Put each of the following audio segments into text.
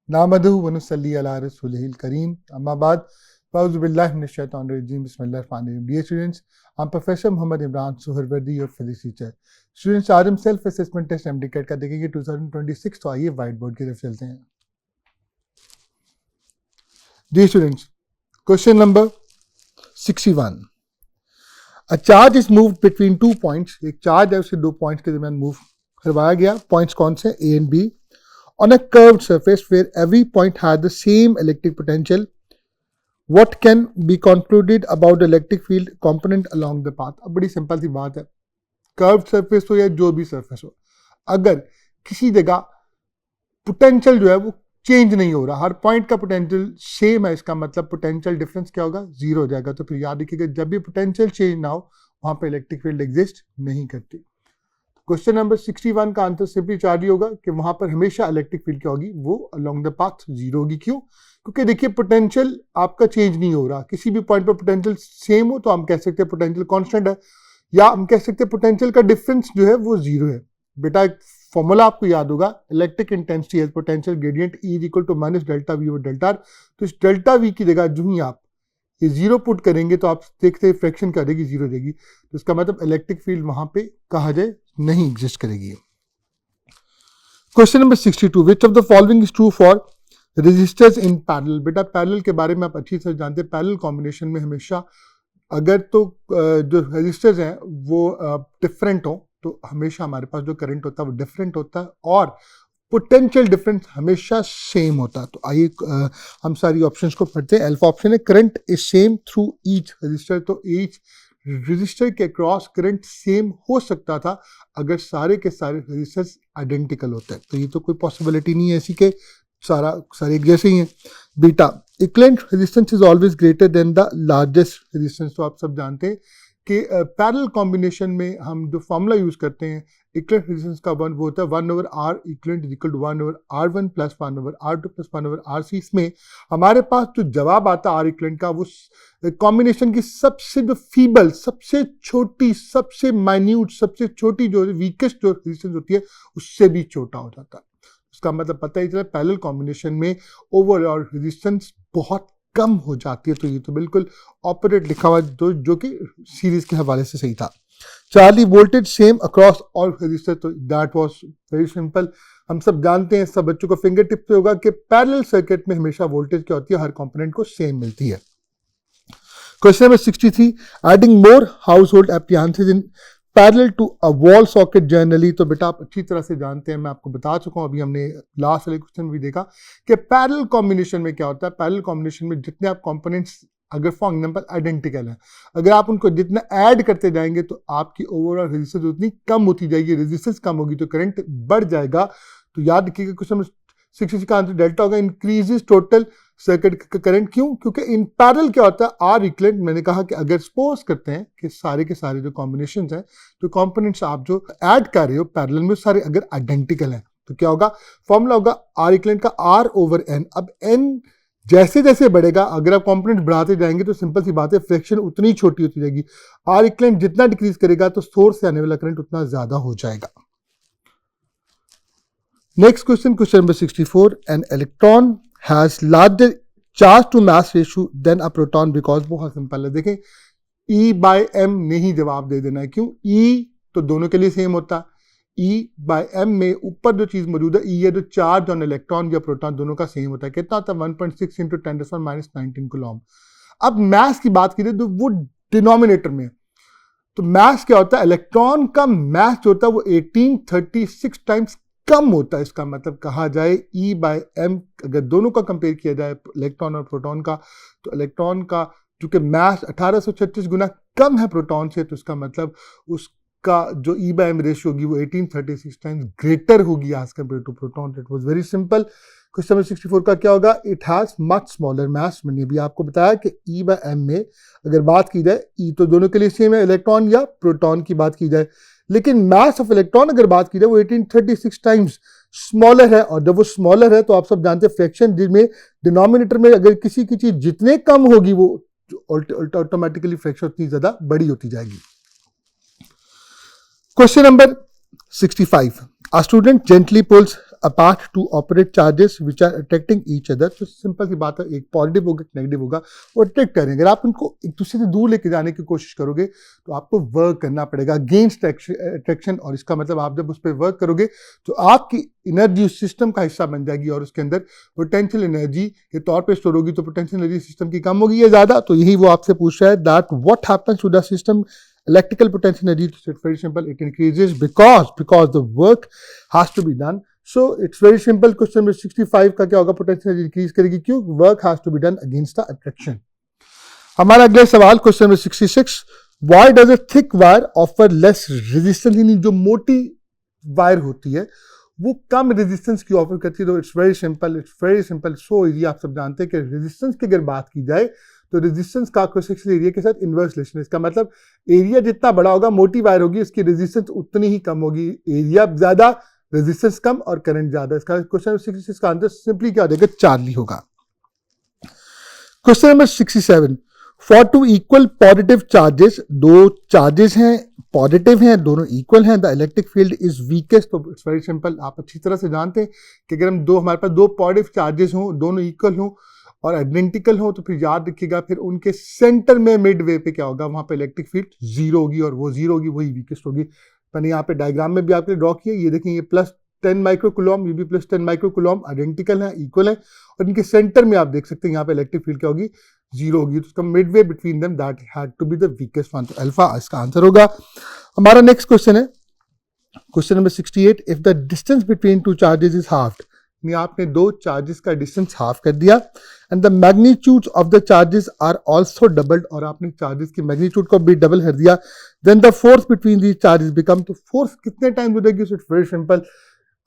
नामदहु व नुसल्ली अला रसूलिहिल करीम अम्मा बाद फ़अऊज़ु बिल्लाहि मिनश शैतानिर रजीम बिस्मिल्लाहिर रहमानिर रहीम। Dear students, I'm Professor Muhammad Imran Suhrawardy, your physics teacher. Students, आज हम सेल्फ असेसमेंट टेस्ट एमडीकेट का देखेंगे 2026। तो आइए व्हाइट बोर्ड की तरफ चलते हैं। Dear students, question number 61. A charge is moved between 2 points. एक चार्ज है उसके 2 पॉइंट्स के दरमियान मूव करवाया गया। पॉइंट्स कौन से? A and B. On a curved surface where every point has the same electric potential, what can be concluded about the electric field component along the path? अब बड़ी सिंपल सी बात है, कर्व्ड सरफेस हो या जो भी सरफेस हो, अगर किसी जगह पोटेंशियल जो है वो चेंज नहीं हो रहा, हर पॉइंट का पोटेंशियल सेम है, इसका मतलब पोटेंशियल डिफरेंस क्या होगा? जीरो हो जाएगा। तो फिर याद रखिएगा, जब भी पोटेंशियल चेंज ना हो वहां पे इलेक्ट्रिक फील्ड एग्जिस्ट नहीं करती। क्वेश्चन नंबर 61 का आंसर सिंपली चार्ज ही होगा कि वहां पर हमेशा इलेक्ट्रिक फील्ड क्या होगी? वो अलोंग द पाथ जीरो होगी। क्यों? क्योंकि देखिए पोटेंशियल आपका चेंज नहीं हो रहा, किसी भी पॉइंट पर पोटेंशियल सेम हो तो हम कह सकते हैं पोटेंशियल कांस्टेंट है, या हम कह सकते हैं पोटेंशियल का डिफरेंस जो है वो जीरो है। बेटा एक फॉर्मूला आपको याद होगा, इलेक्ट्रिक इंटेंसिटी है potential gradient E equal to minus delta V over delta R. तो इस डेल्टा वी की जगह जो ही आप ये जीरो पुट करेंगे तो आप देखते हैं फ्रैक्शन क्या रहेगी? जीरो रहेगी। तो इसका मतलब इलेक्ट्रिक फील्ड वहां पे कहा जाए नहीं एग्जिस्ट करेगी। Question number 62, which of the following is true for resistors in parallel? बेटा पैरेलल के बारे में आप अच्छी तरह जानते हैं, पैरेलल कॉम्बिनेशन में हमेशा अगर तो जो रेजिस्टर्स हैं वो डिफरेंट हो तो हमेशा हमारे पास जो करंट होता है वो डिफरेंट होता है और पोटेंशियल डिफरेंस हमेशा सेम होता है। तो आइए हम सारी ऑप्शंस को पढ़ते हैं। अल्फा ऑप्शन है current is same through each resistor. तो ईच रजिस्टर के क्रॉस करंट सेम हो सकता था अगर सारे के सारे रजिस्टर्स आइडेंटिकल होते हैं। तो ये तो कोई पॉसिबिलिटी नहीं है ऐसी के सारे एक जैसे ही हैं। Beta equivalent resistance is always greater than the largest resistance. तो आप सब जानते हैं कि पैरेलल कॉम्बिनेशन में हम जो फॉर्मूला यूज करते हैं इक्विवेलेंट रेजिस्टेंस का वो होता है 1 over R equivalent is equal to 1 over R1 plus 1 over R2 plus 1 over RC। इसमें हमारे पास जो जवाब आता है आर इक्विवेलेंट का, वो कॉम्बिनेशन की सबसे जो फीबल, सबसे छोटी, सबसे माइन्यूट, सबसे छोटी जो वीकेस्ट जो रेजिस्टेंस होती है उससे भी छोटा हो जाता है। उसका मतलब पता ही चला पैरेलल कॉम्बिनेशन में ओवरऑल रेजिस्टेंस बहुत कम हो जाती है। तो ये तो बिल्कुल ऑपोजिट लिखा हुआ जो कि सीरीज के हवाले से सही था। Charlie voltage same across all register. तो दैट वाज वेरी सिंपल, हम सब जानते हैं, सब बच्चों को फिंगर टिप पे होगा कि पैरेलल सर्किट में हमेशा वोल्टेज क्या होती है? हर कंपोनेंट को सेम मिलती है। Question number 63, adding more household appliances in parallel to a wall socket generally. तो बेटा आप अच्छी तरह से जानते हैं, मैं आपको बता चुका हूं, अभी हमने लास्ट वाले क्वेश्चन भी देखा कि पैरेलल कॉम्बिनेशन में क्या होता है। पैरेलल कॉम्बिनेशन में जितने आप कंपोनेंट्स अगर फॉर एग्जांपल आइडेंटिकल है, अगर आप उनको जितना ऐड करते जाएंगे तो आपकी ओवरऑल रेजिस्टेंस उतनी कम होती जाएगी, रेजिस्टेंस कम होगी तो करंट बढ़ जाएगा। तो याद रखिएगा क्वेश्चन नंबर 66 का आंसर डेल्टा होगा, इंक्रीजेस टोटल सर्किट का करंट। क्यों? क्योंकि इन पैरेलल क्या होता है? आर इक्विवेलेंट, मैंने कहा कि अगर सपोज करते हैं कि सारे के सारे जो कॉम्बिनेशंस हैं, तो कंपोनेंट्स आप जो ऐड कर रहे हो पैरेलल में सारे अगर आइडेंटिकल हैं तो क्या होगा? फॉर्मूला होगा आर इक्विवेलेंट का आर ओवर एन। अब एन जैसे जैसे बढ़ेगा, अगर आप कंपोनेंट बढ़ाते जाएंगे तो सिंपल सी बात है फ्रैक्शन उतनी छोटी होती जाएगी। आर इक्विवेलेंट जितना डिक्रीज करेगा तो सोर्स से आने वाला करंट उतना ज्यादा हो जाएगा। Next question, question number 64, an electron has larger charge to mass ratio than a proton because. बहुत सिंपल है, देखें E बाय एम ने ही जवाब दे देना है। क्यों? E तो दोनों के लिए सेम होता है, E बाय एम में ऊपर जो चीज मौजूद है E है, जो चार्ज ऑन इलेक्ट्रॉन या प्रोटॉन दोनों का सेम होता है। कितना होता है? 1.6 इंटू 10⁻⁻19 कूलम। अब मास की बात की तो वो डिनोमिनेटर में, तो मास क्या होता है? इलेक्ट्रॉन का मास जो होता है वो 1836 टाइम्स कम होता है। इसका मतलब कहा जाए E बाय एम अगर दोनों का कंपेयर किया जाए इलेक्ट्रॉन और प्रोटॉन का, तो इलेक्ट्रॉन का चूंकि मास 1836 गुना कम है प्रोटॉन से, तो इसका मतलब उसका जो E बाय एम रेशियो होगी वो 1836 टाइम्स ग्रेटर होगी as compare to proton. It was very simple. Question number 64 का क्या होगा? It has much smaller mass. मैंने भी आपको बताया कि E बाय एम में अगर बात की जाए, E तो दोनों के लिए सेम है, इलेक्ट्रॉन या प्रोटॉन की बात की जाए, लेकिन मास ऑफ इलेक्ट्रॉन अगर बात की जाए वो 1836 टाइम्स स्मॉलर है। और जब वो स्मॉलर है तो आप सब जानते हैं फ्रैक्शन जिसमें डिनोमिनेटर में अगर किसी की चीज जितने कम होगी वो ऑटोमेटिकली फ्रैक्शन उतनी ज्यादा बड़ी होती जाएगी। Question number 65, A student gently pulls apart to operate charges which are attracting each other. तो सिंपल सी बात है, एक पॉजिटिव होगा एक नेगेटिव होगा, वो अट्रैक्ट करेंगे. अगर आप उनको एक दूसरे से दूर लेके जाने की कोशिश करोगे तो आपको वर्क करना पड़ेगा अगेंस्ट अट्रैक्शन. और इसका मतलब आप जब उस पर वर्क करोगे तो आपकी एनर्जी उस सिस्टम का हिस्सा बन जाएगी और उसके अंदर पोटेंशियल एनर्जी के तौर पे स्टोर होगी. तो पोटेंशियल एनर्जी सिस्टम की कम होगी या ज़्यादा. तो यही वो आपसे पूछ रहा है that what happens to the system electrical potential energy. So it's very simple, it increases because the work has to be done. So it's very simple. Question number 65 का क्या होगा, potential energy increase करेगी क्यों, work has to be done against the attraction. हमारा अगला सवाल question number 66, why does a thick wire offer less resistance? यानी जो मोटी वायर होती है वो कम रेजिस्टेंस की ऑफर करती है. तो it's very simple so easy. आप सब जानते हैं कि रेजिस्टेंस की अगर बात की जाए तो रेजिस्टेंस का क्रॉस सेक्शनल एरिया के साथ इन्वर्स रिलेशन है. इसका मतलब एरिया जितना बड़ा होगा, मोटी वायर होगी, उसकी रेजिस्टेंस उतनी ही कम होगी. एरिया ज्यादा, रेजिस्टेंस कम और करंट ज्यादा. इसका क्वेश्चन 66 का आंसर सिंपली क्या देगा, चार्ली होगा. Question number 67, for two equal positive charges, दो चार्जेस हैं पॉजिटिव हैं, दोनों इक्वल हैं, the electric field is weakest. तो इट्स वेरी सिंपल. आप अच्छी तरह से जानते हैं कि अगर हमारे पास दो पॉजिटिव चार्जेस हों, दोनों इक्वल हों और आइडेंटिकल हो, तो फिर याद रखिएगा फिर उनके सेंटर में मिड वे पे क्या होगा, वहां पे इलेक्ट्रिक फील्ड जीरो होगी और वो जीरो होगी, वही वीकेस्ट होगी. मैंने यहाँ पे डायग्राम में भी आपने ड्रॉ किया, ये देखें, ये +10 माइक्रोकूलम, ये भी +10 माइक्रोकूलम, आइडेंटिकल है, इक्वल है और इनके सेंटर में आप देख सकते हैं यहाँ पे इलेक्ट्रिक फील्ड क्या होगी, जीरो होगी. तो उसका midway between them that had to be the weakest one. तो अल्फा इसका आंसर होगा. हमारा नेक्स्ट क्वेश्चन है question number 68, if the distance between two charges is halved. आपने दो चार्जेस का डिस्टेंस हाफ कर दिया and the magnitudes of the charges are also doubled, और आपने चार्जेस की मैग्नीट्यूड को भी डबल कर दिया, then the force between these charges become. तो फोर्स कितने टाइम हो जाएगी, इट्स वेरी सिंपल.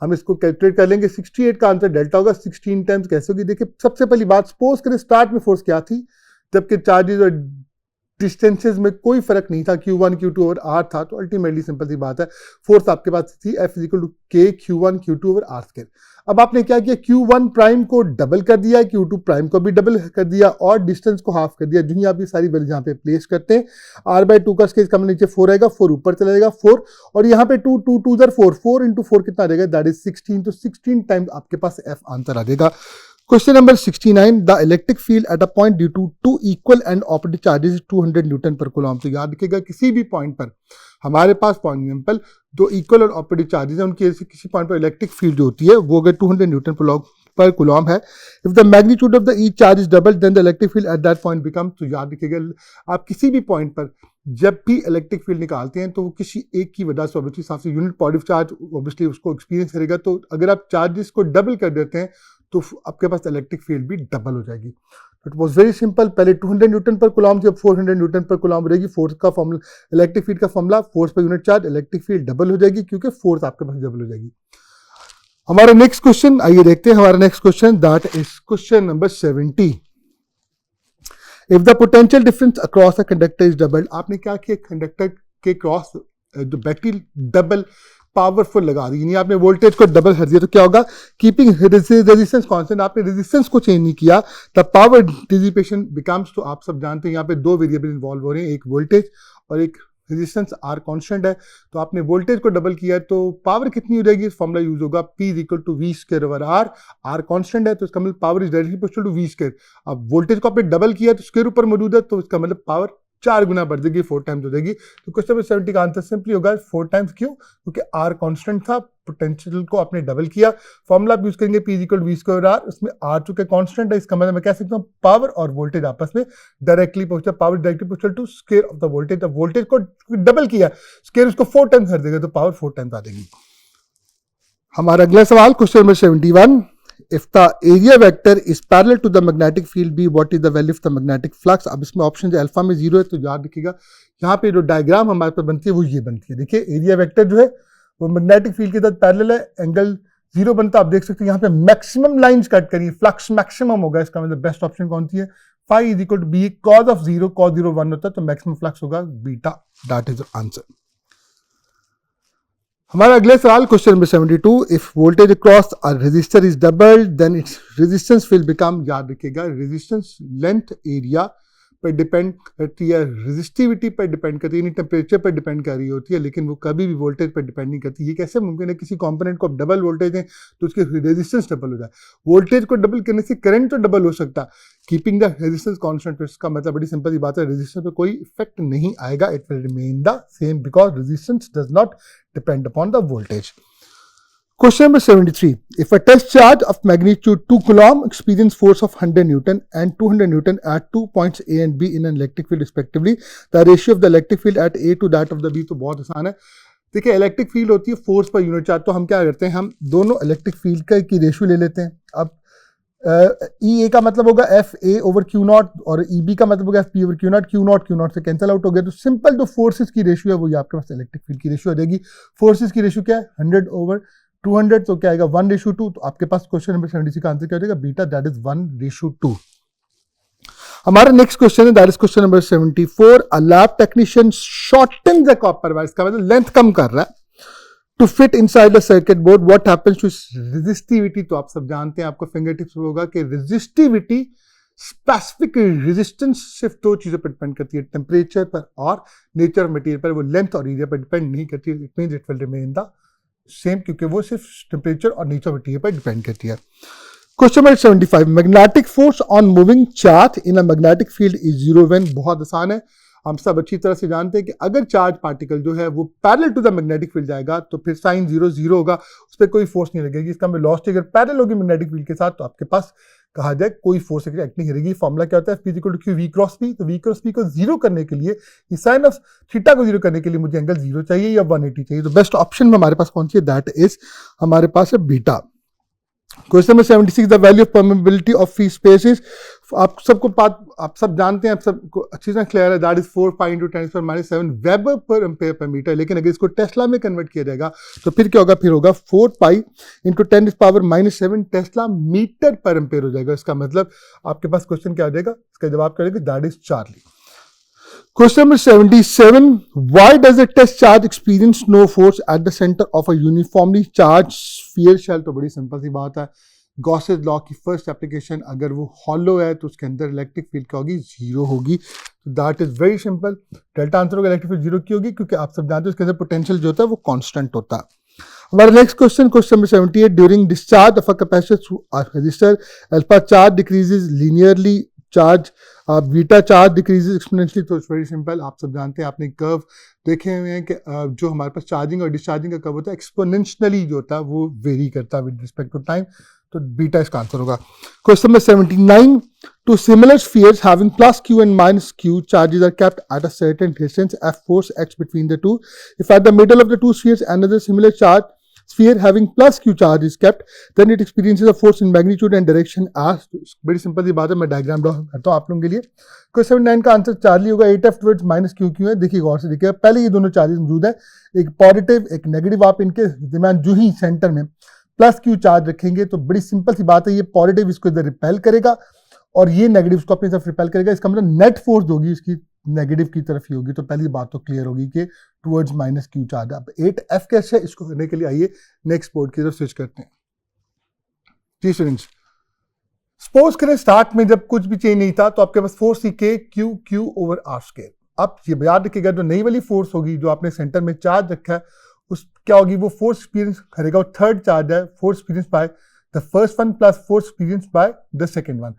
हम इसको कैलकुलेट कर लेंगे. 68 का आंसर डेल्टा होगा. 16 टाइम्स कैसे होगी, देखिए सबसे पहली बात, सपोज करें स्टार्ट में फोर्स क्या थी, जबकि चार्जेस और डिस्टेंसेज में कोई फर्क नहीं था, Q1 Q2 और R था. तो अल्टीमेटली सिंपल सी बात है, फोर्स आपके पास थी F = K Q1 Q2 और R². अब आपने क्या किया, Q1 प्राइम को डबल कर दिया, Q2 प्राइम को भी डबल कर दिया और डिस्टेंस को हाफ कर दिया. जो ही आप ये सारी वैल्यू यहाँ पे प्लेस करते हैं, R/2 का स्केल कम नीचे 4 आएगा, 4 ऊपर चला जाएगा 4, और यहाँ पे 2 2 2 4 4 × 4 कितना आ जाएगा, दैट इज 16. तो 16 टाइम्स आपके पास F आंसर आ जाएगा. Question number 69, the electric field at a point due to two equal and opposite charges is 200 newton per coulomb. तो याद रखिएगा किसी भी पॉइंट पर हमारे पास फॉर एग्जांपल दो इक्वल और ऑपोजिट चार्जेस हैं, उनकी किसी पॉइंट पर इलेक्ट्रिक फील्ड जो होती है वो अगर 200 न्यूटन पर कूलम है, if the magnitude of the each charge is double then the electric field at that point become. तो याद रखिएगा आप किसी भी पॉइंट पर जब भी इलेक्ट्रिक फील्ड निकालते हैं तो वो किसी एक की वजह से ऑब्वियसली हिसाब से यूनिट पॉजिटिव चार्ज ऑब्वियसली उसको एक्सपीरियंस करेगा. तो अगर आप चार्जेस को डबल कर देते हैं तो आपके पास इलेक्ट्रिक फील्ड भी डबल हो जाएगी. It was very simple. पहले 200 न्यूटन पर कूलम, जब 400 न्यूटन पर कूलम रहेगी, फोर्स का फॉर्मूला, इलेक्ट्रिक फील्ड का formula, force per unit charge, electric field double हो जाएगी क्योंकि फोर्स आपके पास डबल हो जाएगी. हमारा नेक्स्ट क्वेश्चन, आइए देखते हैं हमारा next question, that is question number 70. If the potential difference across a conductor is double. आपने क्या किया, कंडक्टर के क्रॉस जो बैटरी डबल पावरफुल लगा दी, यानी आपने वोल्टेज को डबल कर दिया. तो क्या होगा, कीपिंग रेजिस्टेंस कांस्टेंट, आपने रेजिस्टेंस को चेंज नहीं किया, द पावर डिसिपेशन बिकम्स. तो आप सब जानते हैं यहाँ पे दो वेरिएबल इन्वॉल्व हो रहे हैं, एक वोल्टेज और एक रेजिस्टेंस. आर कांस्टेंट है, तो आपने वोल्टेज को डबल किया तो पावर कितनी हो जाएगी, फॉर्मूला यूज होगा P = V²/R. आर कांस्टेंट है तो इसका मतलब power is directly proportional to V². अब वोल्टेज को आपने डबल किया तो स्क्वायर ऊपर मौजूद है, तो इसका मतलब पावर 4 गुना बढ़ जाएगी, 4 टाइम्स हो जाएगी. तो क्वेश्चन नंबर 70 का आंसर सिंपली होगा 4 टाइम्स. क्यों, क्योंकि आर कांस्टेंट था, पोटेंशियल को आपने डबल किया. फॉर्मूला आप यूज करेंगे P = V²/R. उसमें आर चूंकि कांस्टेंट है, इसका मतलब मैं कह सकता हूँ पावर और वोल्टेज आपस में डायरेक्टली पहुंचा, power directly proportional to square of the voltage. अब वोल्टेज को डबल किया, स्क्वायर उसको 4 टाइम्स कर देगा, तो पावर 4 टाइम्स आ जाएगी. हमारा अगला सवाल question number 71, if the area vector is parallel to the magnetic field B, what is the value of the magnetic flux. अब इसमें ऑप्शन जो अल्फा में 0 है, तो याद रखिएगा यहाँ पे जो डायग्राम हमारे पास बनती है वो ये बनती है. देखिए एरिया वेक्टर जो है वो मैग्नेटिक फील्ड के साथ पैरेलल है, एंगल 0 बनता है. आप देख सकते हैं यहाँ पे मैक्सिमम लाइंस कट करिए, फ्लक्स मैक्सिमम होगा. इसका मतलब बेस्ट ऑप्शन कौन सी है, phi = B cos of 0, cos 0 1 होता है, तो मैक्सिमम फ्लक्स होगा बीटा. That is answer. हमारा अगले सवाल question number 72, if voltage across a resistor is doubled then its resistance will become. याद रखिएगा रेजिस्टेंस लेंथ एरिया पर डिपेंड करती है, रेजिस्टिविटी पर डिपेंड करती है, यानी टेम्परेचर पर डिपेंड कर रही होती है, लेकिन वो कभी भी वोल्टेज पर डिपेंड नहीं करती। ये कैसे मुमकिन है किसी कंपोनेंट को आप डबल वोल्टेज दें तो उसकी रेजिस्टेंस डबल हो जाए? वोल्टेज को डबल करने से करंट तो डबल हो सकता है, कीपिंग द रेजिस्टेंस कांस्टेंट। इसका मतलब बड़ी सिंपल सी बात है, रेजिस्टेंस पे कोई इफेक्ट नहीं आएगा, it will remain the same because resistance does not depend upon the voltage. Question number 73. If a test charge of magnitude 2 coulomb experience force of 100 Newton and 200 Newton at 2 points A and B in an electric field respectively, the ratio of the electric field at A to that of the B, तो बहुत आसान है। देखिए electric field होती है force per unit charge, तो हम क्या करते हैं, हम दोनों इलेक्ट्रिक फील्ड का की रेशियो ले लेते हैं। अब ई ए का मतलब होगा F A over Q not और ई बी का मतलब होगा F P over Q not से कैंसिल आउट हो गया। तो सिंपल जो फोर्सेस की रेशियो है वो आपके पास इलेक्ट्रिक फील्ड की रेशियो आ जाएगी। फोर्सेस की रेशियो क्या है, 100 over 200, तो क्या आएगा 1:2। तो आपके पास क्वेश्चन नंबर 76 का आंसर क्या हो जाएगा, बीटा दैट इज 1:2। हमारा नेक्स्ट क्वेश्चन है, that is question number 74। A lab technician shorten the copper wire, इसका मतलब लेंथ कम कर रहा है, to fit inside the circuit board, what happens to resistivity. तो आप सब जानते हैं, आपको फिंगर टिप्स होगा कि रेजिस्टिविटी स्पेसिफिक रेजिस्टेंस सिर्फ दो चीजों पर डिपेंड करती है, टेम्परेचर पर और नेचर ऑफ मटेरियल पर, वो लेंथ और एरिया पर डिपेंड नहीं करती। It means it will remain the same, क्योंकि वो सिर्फ टेम्परेचर और नेचर ऑफ मटेरियल पर डिपेंड करती है। Question number 75। Magnetic force on moving charge in a magnetic field is 0 when, बहुत आसान है, हम सब अच्छी तरह से जानते हैं कि अगर चार्ज पार्टिकल जो है वो parallel to the magnetic field जाएगा तो फिर साइन 0 0 होगा, उस पर कोई फोर्स नहीं लगेगी। इसका मतलब वेलोसिटी अगर पैरेलल होगी मैग्नेटिक फील्ड के साथ तो आपके पास कहा जाए कोई फोर्स एक्ट नहीं करेगी। फॉर्मूला क्या होता है, P = Q V cross P। तो V क्रॉस P को 0 करने के लिए, साइन ऑफ थीटा को 0 करने के लिए मुझे एंगल 0 चाहिए या 180 चाहिए। तो बेस्ट ऑप्शन में हमारे पास कौन सी है, दैट इज हमारे पास है beta. Question number 76। The value of permeability of free spaces, आप सब जानते हैं, आप सबको अच्छी तरह क्लियर है, that is 4 pi × 10⁻⁷ weber per ampere per metre. लेकिन अगर इसको टेस्ला में कन्वर्ट किया जाएगा तो फिर क्या होगा, फिर होगा 4 pi × 10⁻⁷ Tesla metre per ampere हो जाएगा। इसका मतलब आपके पास क्वेश्चन क्या हो जाएगा, इसका जवाब क्या होगा, that is Charlie. Question number 77. Why does a test charge experience no force at the center of a uniformly charged sphere shell? तो बड़ी सिंपल सी बात है, गॉसेस लॉ की फर्स्ट एप्लीकेशन, अगर वो हॉलो है तो उसके अंदर इलेक्ट्रिक फील्ड क्या होगी, 0 होगी। तो that is very simple. Delta answer होगा इलेक्ट्रिक फील्ड 0 की होगी, क्योंकि आप सब जानते हैं उसके अंदर पोटेंशियल जो होता है वो कांस्टेंट होता है। हमारा next question, question number 78। During discharge of a capacitor through a resistor, alpha charge decreases linearly, charge beta charge decreases exponentially. तो इट्स वेरी सिंपल, आप सब जानते हैं, आपने कर्व देखे हुए हैं कि जो हमारे पास चार्जिंग और डिस्चार्जिंग का कर्व होता है एक्सपोनेंशियली जो होता है वो वेरी करता है विद रिस्पेक्ट टू टाइम। तो बीटा इसका आंसर होगा। Question number 79। Two similar spheres having plus q and minus q charges are kept at a certain distance f force x between the two. If at the middle of the two spheres another similar charge sphere having plus q charge is kept, then it experiences a force in magnitude and direction as। बड़ी simple सी बात है, मैं diagram draw करता हूँ आप लोगों के लिए। क्वेश्चन 79 का आंसर चार्ली होगा, 8f टुवर्ड्स माइनस q है। देखिए गौर से देखिए, पहले ये दोनों चार्जेस मौजूद है, एक पॉजिटिव एक नेगेटिव, आप इनके दरमियान जो ही सेंटर में प्लस q चार्ज रखेंगे तो बड़ी सिंपल सी बात है, ये पॉजिटिव इसको इधर रिपेल करेगा और ये नेगेटिव इसको अपनी तरफ रिपेल करेगा। इसका मतलब नेट फोर्स होगी इसकी नेगेटिव की तरफ ही होगी। तो पहली बात तो क्लियर होगी कि टुवर्ड्स माइनस क्यू चार्ज। अब 8f कैसे है, इसको करने के लिए आइए नेक्स्ट बोर्ड की तरफ स्विच करते हैं। जी स्टूडेंट्स, सपोज करें स्टार्ट में जब कुछ भी चेंज नहीं था तो आपके पास फोर्स थी k q over r square. अब ये याद रखिएगा, जो नई वाली फोर्स होगी जो आपने सेंटर में चार्ज रखा है उस क्या होगी, वो फोर्स एक्सपीरियंस करेगा, और थर्ड चार्ज है force experience by the first one plus force experience by the second one.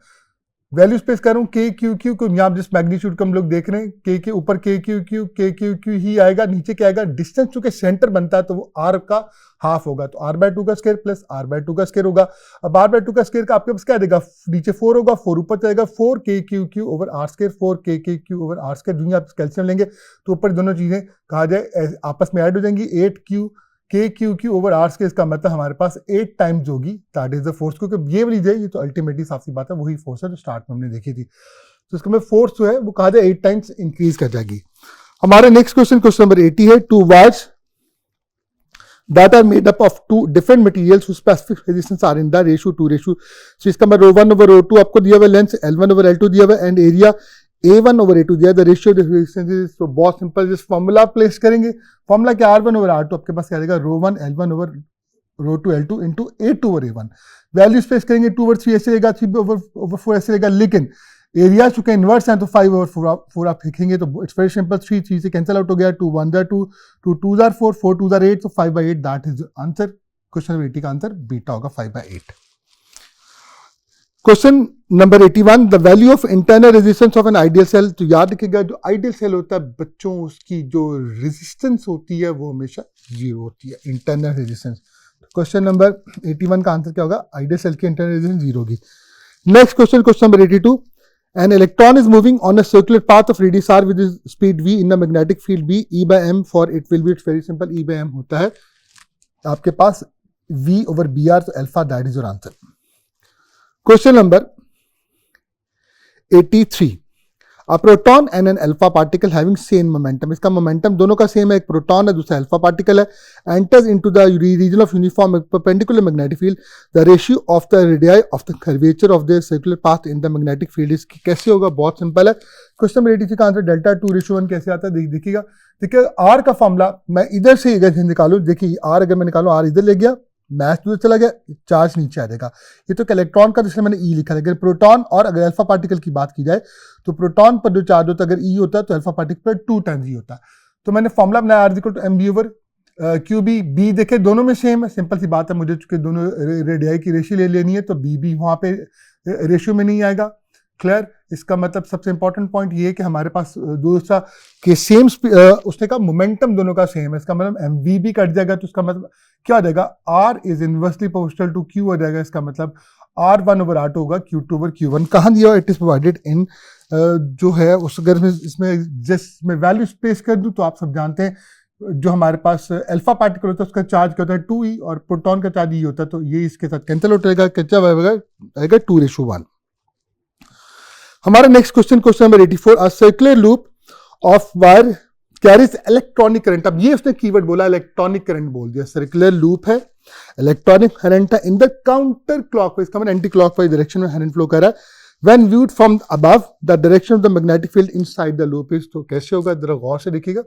Value space कर रहा हूँ के क्यू क्यू को, यहाँ जिस मैग्नीट्यूड को हम लोग देख रहे हैं के के ऊपर के क्यू क्यू ही आएगा, नीचे क्या आएगा, डिस्टेंस चूंकि सेंटर बनता है तो वो r का हाफ होगा, तो r/2 का स्क्वायर प्लस r/2 का स्क्वायर होगा। अब r/2 का स्क्वायर का आपके पास क्या देगा, नीचे 4 होगा, 4 ऊपर जाएगा, 4 के क्यू ओवर r स्क्वायर, 4 के क्यू ओवर r स्क्वायर। दुनिया आप कैल्शियम लेंगे तो ऊपर दोनों चीजें कहा जाए आपस में ऐड हो जाएंगी, 8 के क्यू ओवर r स्क्वायर। इसका मतलब हमारे पास 8 टाइम्स होगी, दैट इज द फोर्स, क्योंकि ये वाली जो है ये तो अल्टीमेटली साफ सी बात है वही फोर्स है जो स्टार्ट में हमने देखी थी। तो इसका मतलब फोर्स जो है वो कहा जाए 8 टाइम्स इंक्रीज कर जाएगी। हमारा नेक्स्ट क्वेश्चन, क्वेश्चन नंबर 80 है। To wires that are made up of two different materials whose specific resistance are in the ratio 2:, so इसका मतलब ρ1 over ρ2 आपको दिया हुआ, लेंथ L1 over L2 दिया हुआ, and area A1 over A2 दिया, the ratio of resistance. तो बहुत सिंपल, जिस फॉर्मूला प्लेस करेंगे, फॉर्मूला क्या R1 over R2, आपके पास क्या आएगा ρ1 L1 over ρ2 L2 into A2 over A1। Value space करेंगे 2 over 3 ऐसे रहेगा, 3 over 4 ऐसे रहेगा, लेकिन एरिया चूंकि इनवर्स हैं तो 5/4 आप लिखेंगे तो इट्स वेरी सिंपल, 3 से कैंसिल आउट हो गया, 2 1 2, 2 2 4, 4 2 8, तो 5/8 that is answer. Question number 80 का आंसर बीटा होगा 5/8। Question number 81, the value of internal resistance of an ideal cell. तो याद रखिएगा जो आइडियल सेल होता है बच्चों, उसकी जो रेजिस्टेंस होती है वो हमेशा 0 होती है, इंटरनल रेजिस्टेंस। क्वेश्चन नंबर 81 का आंसर क्या होगा, आइडियल सेल की इंटरनल रेजिस्टेंस 0 होगी। Next question, question number 82, an electron is moving on a circular path of radius r with speed v in a magnetic field b, E by m for it will be, it's very simple, E by m होता है आपके पास v over br, तो alpha that is your answer. Question number 83, a proton and an alpha particle having same momentum, इसका momentum दोनों का same है, एक proton है दूसरा अल्फा पार्टिकल है, enters into the region of uniform perpendicular magnetic field, the ratio of the radii of the curvature of their circular path in the magnetic field is, कैसे होगा, बहुत सिंपल है। Question number 83 का answer delta 2:1 कैसे आता है, देखिएगा, देखिए आर का फॉर्मूला मैं इधर से अगर निकालूं, देखिए आर अगर मैं निकालूं, आर इधर ले गया, मैथ दूर चला गया, चार्ज नीचे आ जाएगा। ये तो इलेक्ट्रॉन का, जिसमें मैंने ई लिखा है, अगर प्रोटॉन और अगर अल्फा पार्टिकल की बात की जाए तो प्रोटॉन पर जो चार्ज होता है अगर ई होता है तो अल्फा पार्टिकल पर 2 टाइम्स ई होता है। तो मैंने फॉर्मूला बनाया R equal to M B over Q B. B देखे दोनों में सेम है, सिंपल सी बात है, मुझे चूंकि दोनों रेडियाई की रेशियो ले लेनी है तो बी भी वहां पे रेशियो में नहीं आएगा। क्लियर, इसका मतलब सबसे इंपॉर्टेंट पॉइंट ये है कि हमारे पास दूसरा के सेम उसने का मोमेंटम दोनों का सेम है, इसका मतलब एम वी भी कट जाएगा, तो इसका मतलब क्या हो जाएगा, R is inversely proportional to Q हो जाएगा, इसका मतलब R1/R2 होगा Q2/Q1। कहाँ दिया, इट इज प्रोवाइडेड इन जो है उस, अगर मैं इसमें जस्ट मैं वैल्यू स्पेस कर दूं तो आप सब जानते हैं जो हमारे पास अल्फा पार्टिकल होता है उसका चार्ज क्या होता है 2e और प्रोटॉन का चार्ज e होता है, तो ये इसके साथ कैंसिल हो जाएगा, क्या आएगा 2:1। हमारा next question, question number 84, a circular loop of wire carries electronic current. अब ये उसने कीवर्ड बोला, इलेक्ट्रॉनिक करंट बोल दिया, सर्कुलर लूप है, इलेक्ट्रॉनिक करंट है इन द काउंटर क्लॉकवाइज, का मतलब एंटी क्लॉकवाइज डायरेक्शन में करंट फ्लो कर रहा है। When viewed from above, the direction of the magnetic field inside the loop is, तो कैसे होगा, जरा गौर से देखिएगा।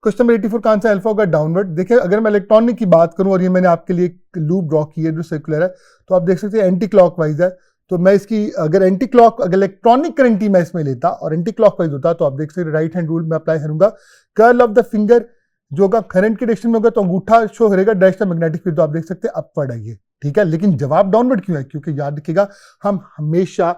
क्वेश्चन नंबर 84 का आंसर अल्फा होगा डाउनवर्ड। देखिए अगर मैं इलेक्ट्रॉनिक की बात करूं और ये मैंने आपके लिए एक लूप ड्रॉ की है जो सर्कुलर है, तो आप देख सकते हैं एंटी क्लॉकवाइज है, तो मैं इसकी अगर अगर इलेक्ट्रॉनिक करंट ही मैं इसमें लेता और एंटी क्लॉकवाइज होता तो आप देख सकते राइट हैंड रूल में अप्लाई करूंगा, कर्ल ऑफ द फिंगर जो होगा करंट के डायरेक्शन में होगा तो अंगूठा शो करेगा डायरेक्शन मैग्नेटिक फील्ड, तो आप देख सकते हैं अपवर्ड है ये, ठीक है। लेकिन जवाब डाउनवर्ड क्यों है, क्योंकि याद रखिएगा हम हमेशा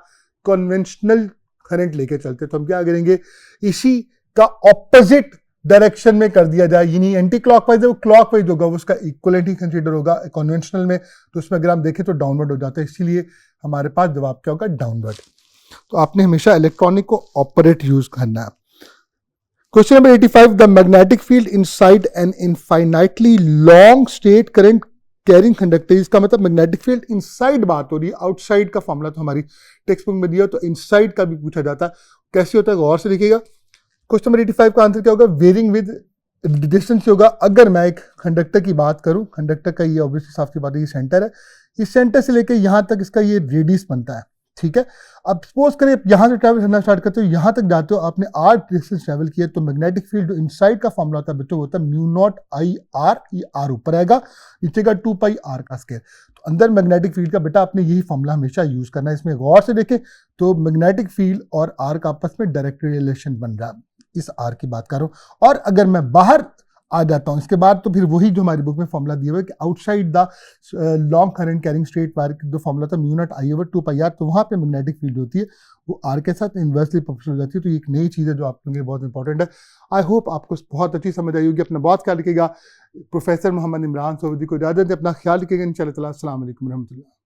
कन्वेंशनल करंट लेके चलते, तो हम क्या करेंगे, इसी का ऑपोजिट डायरेक्शन में कर दिया जाए, यानी एंटी क्लॉकवाइज है वो क्लॉकवाइज होगा, वो उसका इक्वलेंट ही कंसीडर होगा कन्वेंशनल में, तो उसमें अगर हम देखें तो डाउनवर्ड हो जाता है, इसीलिए हमारे पास जवाब क्या होगा, डाउनवर्ड। तो आपने हमेशा इलेक्ट्रॉनिक को ऑपरेट यूज करना है। Question number 85, the magnetic field inside N infinitely long state current carrying conductor, इसका मतलब मैग्नेटिक फील्ड इनसाइड बात हो रही है, आउटसाइड का फॉर्मूला तो हमारी टेक्स्ट बुक में दिया, तो इनसाइड का भी पूछा जाता है, कैसे होता है गौर से देखिएगा। क्वेश्चन नंबर 85 का आंसर क्या होगा, वेरिंग विद डिस्टेंस होगा। अगर मैं एक कंडक्टर की बात करूं, कंडक्टर का ये ऑब्वियसली साफ सी बात है, ये सेंटर है, इस सेंटर से लेकर यहां तक इसका ये रेडियस बनता है, ठीक है। अब सपोज करें यहां से ट्रैवल करना स्टार्ट करते हो, यहां तक जाते हो, आपने r डिस्टेंस ट्रैवल किया, तो मैग्नेटिक फील्ड जो इनसाइड का फॉर्मूला होता है बच्चों होता है μ0I_r, ये r ऊपर आएगा, नीचे का 2πr का स्क्वायर, तो अंदर मैग्नेटिक फील्ड का बेटा आपने यही फॉर्मूला हमेशा यूज करना है। इसमें गौर से देखें तो मैग्नेटिक फील्ड और r का आपस में डायरेक्ट रिलेशन बन रहा है, इस r की बात कर रहा हूं। और अगर मैं बाहर आ जाता हूं इसके बाद, तो फिर वही जो हमारी बुक में फॉर्मूला दिया हुआ है कि outside the long current carrying straight wire जो फॉर्मूला था μ0I/2πr, तो वहां पे मैग्नेटिक फील्ड होती है वो r के साथ इन्वर्सली प्रोपोर्शनल हो जाती है, तो ये एक नई चीज़ है जो आपके लिए बहुत इंपॉर्टेंट है। आई होप आपको बहुत अच्छी समझ आई होगी। अपना बहुत ख्याल रखिएगा। प्रोफेसर मोहम्मद इमरान सोवदी को इजाज़त दें, अपना ख्याल रखिएगा। इंशाअल्लाह। अस्सलाम वालेकुम रहमतुल्लाह।